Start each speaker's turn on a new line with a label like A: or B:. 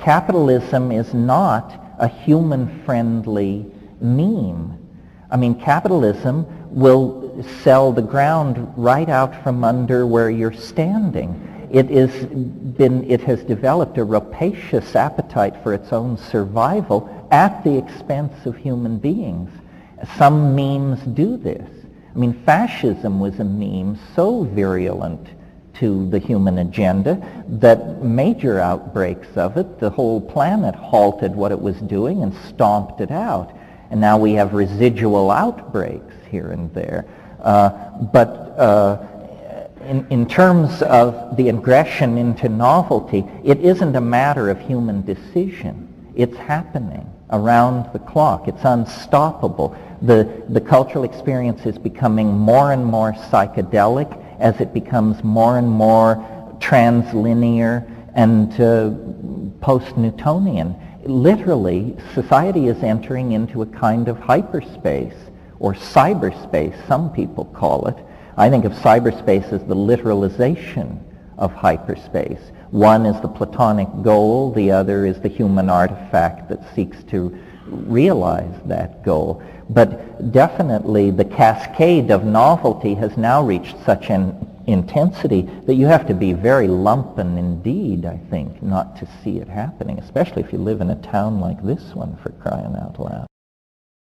A: capitalism is not a human-friendly meme. I mean, capitalism will sell the ground right out from under where you're standing. It has developed a rapacious appetite for its own survival at the expense of human beings. Some memes do this. I mean, fascism was a meme so virulent to the human agenda that major outbreaks of it, the whole planet halted what it was doing and stomped it out. And now we have residual outbreaks here and there. In terms of the aggression into novelty, it isn't a matter of human decision. It's happening around the clock. It's unstoppable. The cultural experience is becoming more and more psychedelic as it becomes more and more translinear and post-Newtonian. Literally, society is entering into a kind of hyperspace, or cyberspace, some people call it. I think of cyberspace as the literalization of hyperspace. One is the Platonic goal, the other is the human artifact that seeks to realize that goal. But definitely the cascade of novelty has now reached such an intensity that you have to be very lumpen indeed, I think, not to see it happening, especially if you live in a town like this one, for crying out loud.